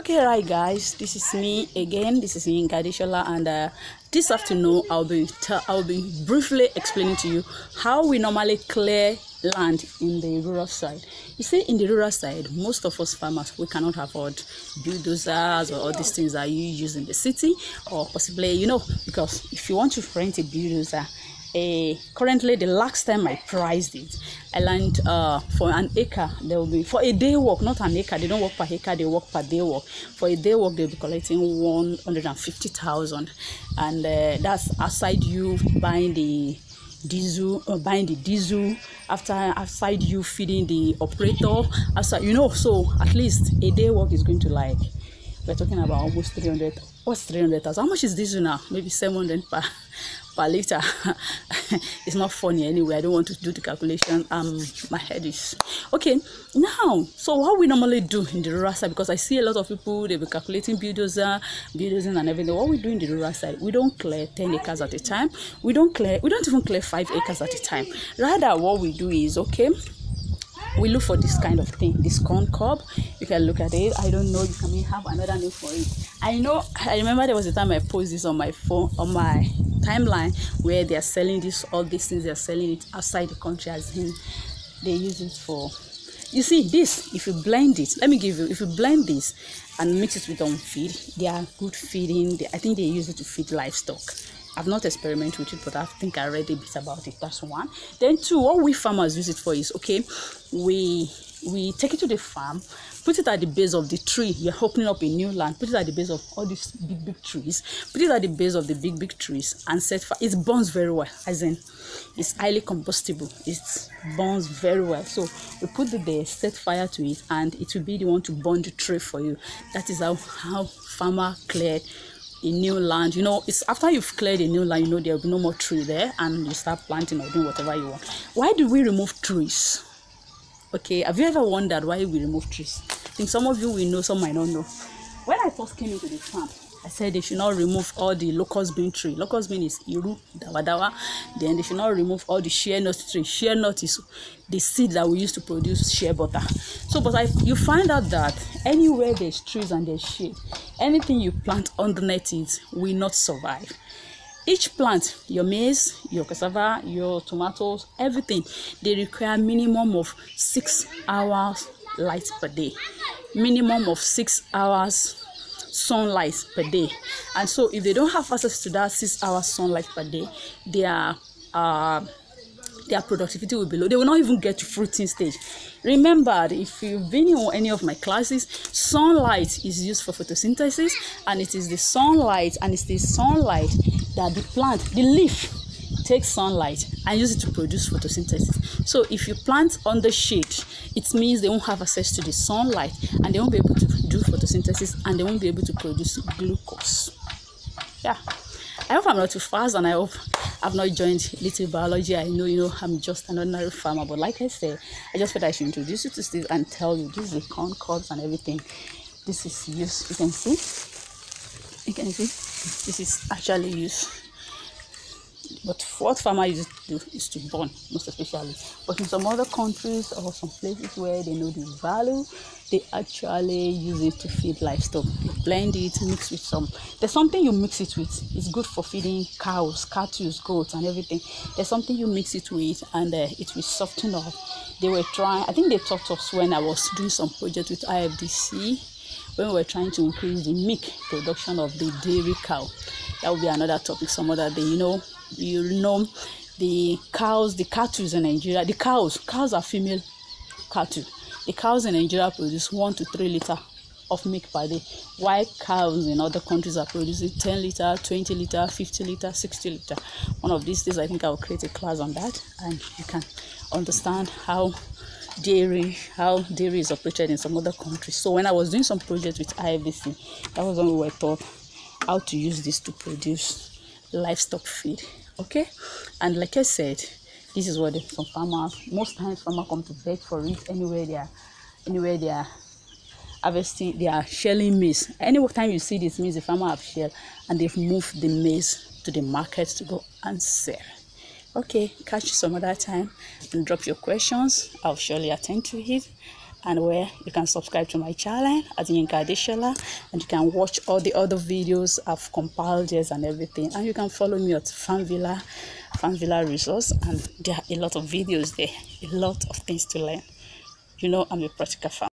Okay, right guys, this is me again. This is me, Gadishola, and this afternoon I'll be briefly explaining to you how we normally clear land in the rural side. You see, in the rural side, most of us farmers, we cannot afford bulldozers or all these things that you use in the city, or possibly, because if you want to rent a bulldozer, currently the last time I priced it, I learned for an acre there will be, for a day work, not an acre, they don't work per acre, they work per day work. For a day work they'll be collecting 150,000, and that's aside you buying the diesel, outside you feeding the operator, outside, so at least a day work is going to, like, we're talking about almost 300. What's 300,000? How much is diesel now? Maybe 700 per liter. It's not funny anyway. I don't want to do the calculation. My head is okay now. So what we normally do in the rural side, because I see a lot of people, they be calculating bulldozing and everything. What we do in the rural side, we don't clear 10 acres at a time. We don't even clear 5 acres at a time. Rather, what we do is, we look for this kind of thing, this corn cob. You can look at it. I don't know, you can have another name for it. I remember there was a time I posted this on my phone, on my timeline, where they are selling all these things. They are selling it outside the country, as in they use it for, you see this, if you blend it, if you blend this and mix it with feed, they are good feeding. I think they use it to feed livestock. I've not experimented with it, but I think I read a bit about it. That's one. Then two, what we farmers use it for is, we take it to the farm, put it at the base of the tree. You're opening up a new land, put it at the base of all these big trees, put it at the base of the big trees, and set fire. It burns very well, as in it's highly combustible. It burns very well. So we put it there, set fire to it, and it will be the one to burn the tree for you. That is how farmer cleared a new land. It's after you've cleared a new land, there will be no more tree there, and you start planting or doing whatever you want. Why do we remove trees? Okay, have you ever wondered why we remove trees? I think some of you will know, some might not know. When I first came into the farm, I said they should not remove all the locust bean tree. Locust bean is iru, dawadawa. Then they should not remove all the shea nut tree. Shea nut is the seed that we use to produce shea butter. So, but you find out that anywhere there's trees and there's shade, anything you plant underneath it will not survive. Each plant, your maize, your cassava, your tomatoes, everything, they require minimum of 6 hours light per day. Minimum of 6 hours sunlight per day. And so if they don't have access to that 6 hours sunlight per day, their productivity will be low. They will not even get to fruiting stage. Remember, if you've been in any of my classes, sunlight is used for photosynthesis, and it is the sunlight that the plant, the leaf, takes sunlight and use it to produce photosynthesis. So if you plant under shade, it means they won't have access to the sunlight, and they won't be able to do photosynthesis, and they won't be able to produce glucose. Yeah, I hope I'm not too fast, and I hope I've not joined little biology. I know, I'm just an ordinary farmer, but like I said, I just thought I should introduce you to Steve and tell you this is the corn cobs and everything. This is used, you can see, this is actually used. But what farmers use to do is to burn, most especially. But in some other countries or some places where they know the value, they actually use it to feed livestock. You blend it, mix with some. There's something you mix it with. It's good for feeding cows, cattle, goats, and everything. There's something you mix it with, and it will soften up. They were trying. I think they taught us when I was doing some project with IFDC, when we were trying to increase the milk production of the dairy cow. That will be another topic some other day. The cows, the cattle in Nigeria, the cows are female cattle. The cows in Nigeria produce 1 to 3 liters of milk per day, while cows in other countries are producing 10 liters, 20 liters, 50 liters, 60 liters. One of these days, I think I'll create a class on that, and you can understand how dairy is operated in some other countries. So when I was doing some project with IFDC, that was when we were taught how to use this to produce livestock feed. Okay, and like I said, this is what some farmers, most times farmers come to beg for it. Anywhere they are harvesting, they are shelling maize. Any time you see this means the farmer have shelled and they've moved the maize to the market to go and sell. Okay, catch you some other time and drop your questions. I'll surely attend to it. and where you can subscribe to my channel at Yinka Adeshola, and you can watch all the other videos I've compiled and everything. And you can follow me at Farm Villa Resource, and there are a lot of videos there, a lot of things to learn. You know, I'm a practical farmer.